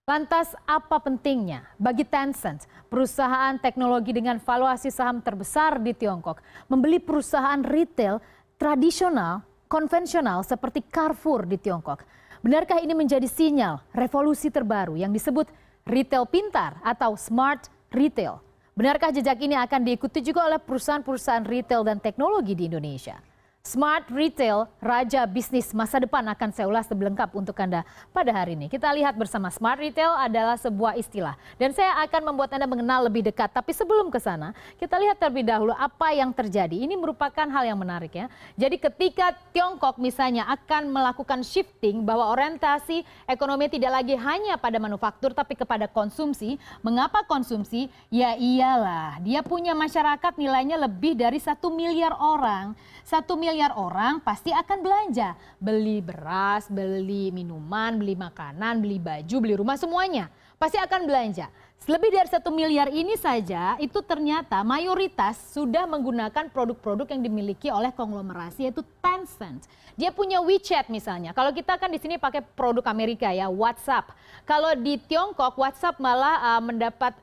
Lantas apa pentingnya bagi Tencent, perusahaan teknologi dengan valuasi saham terbesar di Tiongkok, membeli perusahaan retail tradisional, konvensional seperti Carrefour di Tiongkok? Benarkah ini menjadi sinyal revolusi terbaru yang disebut retail pintar atau smart retail? Benarkah jejak ini akan diikuti juga oleh perusahaan-perusahaan retail dan teknologi di Indonesia? Smart Retail, raja bisnis masa depan akan saya ulas selengkap untuk Anda pada hari ini. Kita lihat bersama, Smart Retail adalah sebuah istilah dan saya akan membuat Anda mengenal lebih dekat. Tapi sebelum ke sana, kita lihat terlebih dahulu apa yang terjadi. Ini merupakan hal yang menarik ya. Jadi ketika Tiongkok misalnya akan melakukan shifting bahwa orientasi ekonomi tidak lagi hanya pada manufaktur tapi kepada konsumsi. Mengapa konsumsi? Ya iyalah, dia punya masyarakat nilainya lebih dari 1 miliar orang. 1 miliar orang pasti akan belanja. Beli beras, beli minuman, beli makanan, beli baju, beli rumah, semuanya. Pasti akan belanja. Lebih dari 1 miliar ini saja, itu ternyata mayoritas sudah menggunakan produk-produk yang dimiliki oleh konglomerasi, yaitu Tencent. Dia punya WeChat misalnya. Kalau kita kan di sini pakai produk Amerika ya, WhatsApp. Kalau di Tiongkok, WhatsApp malah mendapat...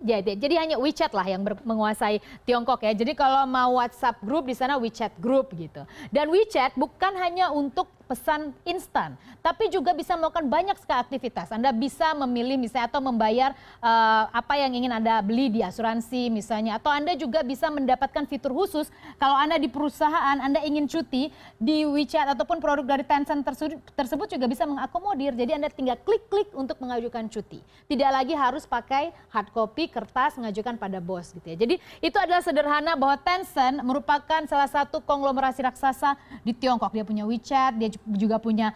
Jadi hanya WeChat lah yang menguasai Tiongkok ya. Jadi kalau mau WhatsApp group di sana WeChat group gitu. Dan WeChat bukan hanya untuk pesan instan, tapi juga bisa melakukan banyak sekali aktivitas. Anda bisa memilih misalnya atau membayar apa yang ingin Anda beli di asuransi misalnya, atau Anda juga bisa mendapatkan fitur khusus kalau Anda di perusahaan Anda ingin cuti di WeChat ataupun produk dari Tencent tersebut juga bisa mengakomodir. Jadi Anda tinggal klik-klik untuk mengajukan cuti. Tidak lagi harus pakai hard copy kertas mengajukan pada bos gitu ya. Jadi itu adalah sederhana bahwa Tencent merupakan salah satu konglomerasi raksasa di Tiongkok. Dia punya WeChat, dia juga punya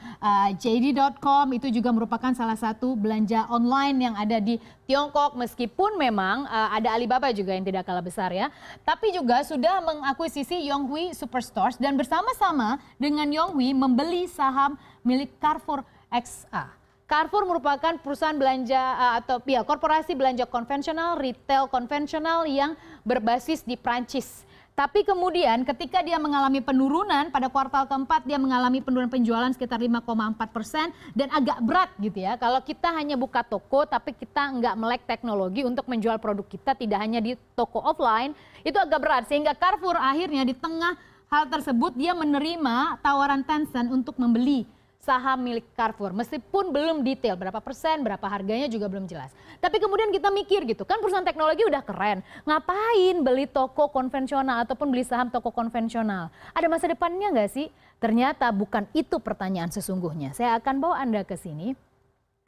JD.com, itu juga merupakan salah satu belanja online yang ada di Tiongkok, meskipun memang ada Alibaba juga yang tidak kalah besar ya. Tapi juga sudah mengakuisisi Yonghui Superstores dan bersama-sama dengan Yonghui membeli saham milik Carrefour XA. Carrefour merupakan perusahaan belanja atau ya, korporasi belanja konvensional, retail konvensional yang berbasis di Prancis. Tapi kemudian ketika dia mengalami penurunan pada kuartal keempat, dia mengalami penurunan penjualan sekitar 5,4% dan agak berat gitu ya. Kalau kita hanya buka toko tapi kita nggak melek teknologi untuk menjual produk kita tidak hanya di toko offline, itu agak berat. Sehingga Carrefour akhirnya di tengah hal tersebut dia menerima tawaran Tencent untuk membeli saham milik Carrefour, meskipun belum detail berapa persen, berapa harganya juga belum jelas. Tapi kemudian kita mikir gitu, kan perusahaan teknologi udah keren, ngapain beli toko konvensional ataupun beli saham toko konvensional? Ada masa depannya nggak sih? Ternyata bukan itu pertanyaan sesungguhnya. Saya akan bawa Anda ke sini.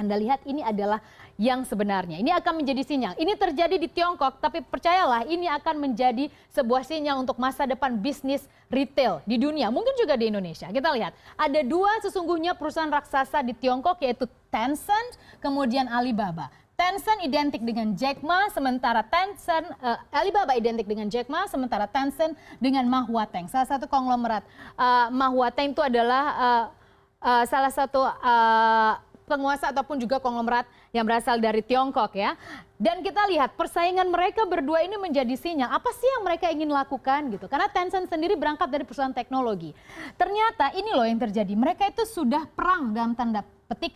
Anda lihat ini adalah yang sebenarnya. Ini akan menjadi sinyal. Ini terjadi di Tiongkok, tapi percayalah ini akan menjadi sebuah sinyal untuk masa depan bisnis retail di dunia. Mungkin juga di Indonesia. Kita lihat, ada dua sesungguhnya perusahaan raksasa di Tiongkok, yaitu Tencent, kemudian Alibaba. Tencent identik dengan Jack Ma, sementara Alibaba identik dengan Jack Ma, sementara Tencent dengan Ma Huateng. Salah satu konglomerat. Ma Huateng itu adalah salah satu penguasa ataupun juga konglomerat yang berasal dari Tiongkok ya. Dan kita lihat persaingan mereka berdua ini menjadi sinyal apa sih yang mereka ingin lakukan gitu. Karena Tencent sendiri berangkat dari perusahaan teknologi. Ternyata ini loh yang terjadi. Mereka itu sudah perang dalam tanda petik,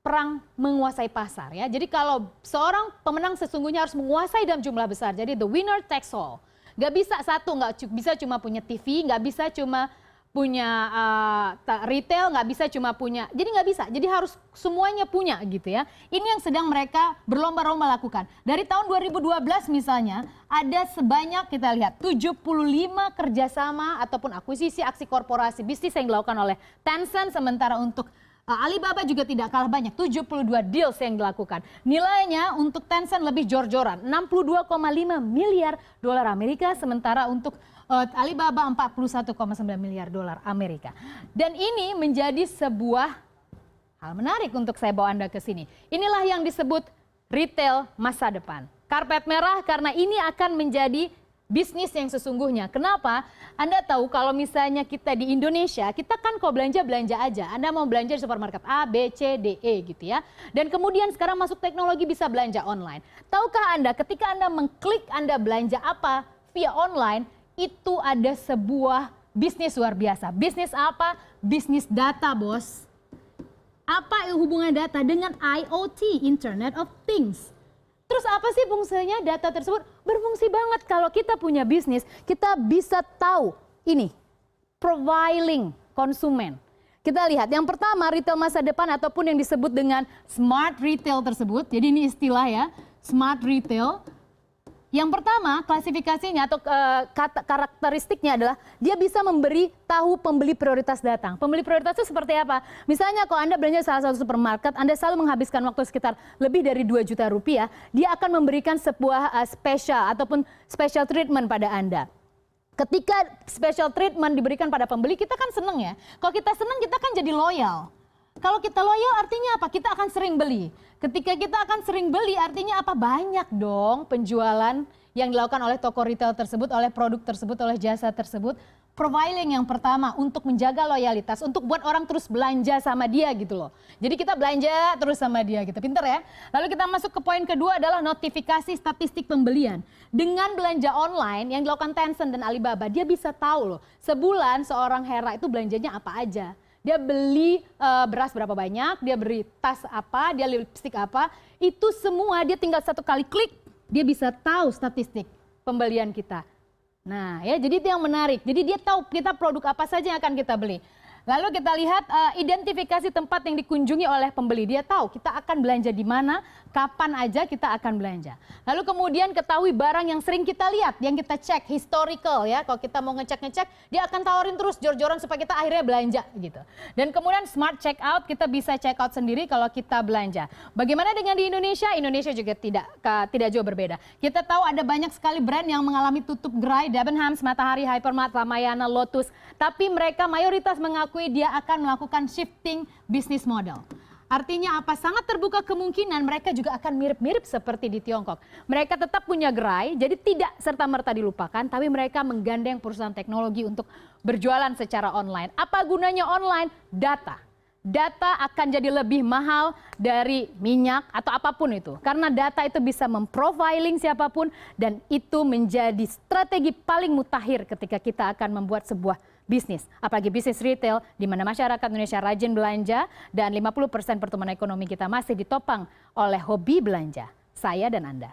perang menguasai pasar ya. Jadi kalau seorang pemenang sesungguhnya harus menguasai dalam jumlah besar. Jadi the winner takes all. Gak bisa satu, gak bisa cuma punya TV, gak bisa cuma punya retail, nggak bisa cuma punya, jadi nggak bisa, jadi harus semuanya punya gitu ya. Ini yang sedang mereka berlomba-lomba lakukan. Dari tahun 2012 misalnya, ada sebanyak kita lihat 75 kerjasama ataupun akuisisi aksi korporasi bisnis yang dilakukan oleh Tencent, sementara untuk Alibaba juga tidak kalah banyak, 72 deals yang dilakukan. Nilainya untuk Tencent lebih jor-joran, 62,5 miliar dolar Amerika, sementara untuk Alibaba 41,9 miliar dolar Amerika. Dan ini menjadi sebuah hal menarik untuk saya bawa Anda ke sini. Inilah yang disebut retail masa depan. Karpet merah karena ini akan menjadi bisnis yang sesungguhnya. Kenapa? Anda tahu kalau misalnya kita di Indonesia, kita kan kalau belanja aja. Anda mau belanja di supermarket A, B, C, D, E gitu ya. Dan kemudian sekarang masuk teknologi bisa belanja online. Tahukah Anda ketika Anda mengklik Anda belanja apa via online, itu ada sebuah bisnis luar biasa. Bisnis apa? Bisnis data, bos. Apa hubungan data dengan IoT, Internet of Things? Terus apa sih fungsinya data tersebut? Berfungsi banget kalau kita punya bisnis, kita bisa tahu ini, profiling konsumen. Kita lihat yang pertama retail masa depan ataupun yang disebut dengan smart retail tersebut. Jadi ini istilah ya, smart retail. Yang pertama klasifikasinya atau karakteristiknya adalah dia bisa memberi tahu pembeli prioritas datang. Pembeli prioritas itu seperti apa? Misalnya kalau Anda belanja salah satu supermarket, Anda selalu menghabiskan waktu sekitar lebih dari 2 juta rupiah, dia akan memberikan sebuah special ataupun special treatment pada Anda. Ketika special treatment diberikan pada pembeli, kita kan seneng ya. Kalau kita seneng, kita kan jadi loyal. Kalau kita loyal artinya apa? Kita akan sering beli. Ketika kita akan sering beli artinya apa? Banyak dong penjualan yang dilakukan oleh toko retail tersebut, oleh produk tersebut, oleh jasa tersebut. Profiling yang pertama untuk menjaga loyalitas, untuk buat orang terus belanja sama dia gitu loh. Jadi kita belanja terus sama dia gitu, pinter ya. Lalu kita masuk ke poin kedua adalah notifikasi statistik pembelian. Dengan belanja online yang dilakukan Tencent dan Alibaba, dia bisa tahu loh, sebulan seorang Hera itu belanjanya apa aja. Dia beli beras berapa banyak, dia beli tas apa, dia lipstick apa, itu semua dia tinggal satu kali klik, dia bisa tahu statistik pembelian kita. Nah ya, jadi itu yang menarik. Jadi dia tahu kita produk apa saja yang akan kita beli. Lalu kita lihat identifikasi tempat yang dikunjungi oleh pembeli. Dia tahu kita akan belanja di mana, kapan aja kita akan belanja. Lalu kemudian ketahui barang yang sering kita lihat, yang kita cek, historical ya. Kalau kita mau ngecek-ngecek, dia akan tawarin terus jor-joran supaya kita akhirnya belanja gitu. Dan kemudian smart checkout, kita bisa check out sendiri kalau kita belanja. Bagaimana dengan di Indonesia? Indonesia juga tidak jauh berbeda. Kita tahu ada banyak sekali brand yang mengalami tutup gerai, Debenhams, Matahari, Hypermart, Ramayana, Lotus. Tapi mereka mayoritas mengaku dia akan melakukan shifting business model. Artinya apa? Sangat terbuka kemungkinan mereka juga akan mirip-mirip seperti di Tiongkok. Mereka tetap punya gerai, jadi tidak serta-merta dilupakan, tapi mereka menggandeng perusahaan teknologi untuk berjualan secara online. Apa gunanya online? Data. Data akan jadi lebih mahal dari minyak atau apapun itu. Karena data itu bisa memprofiling siapapun dan itu menjadi strategi paling mutakhir ketika kita akan membuat sebuah bisnis. Apalagi bisnis retail di mana masyarakat Indonesia rajin belanja dan 50% pertumbuhan ekonomi kita masih ditopang oleh hobi belanja. Saya dan Anda.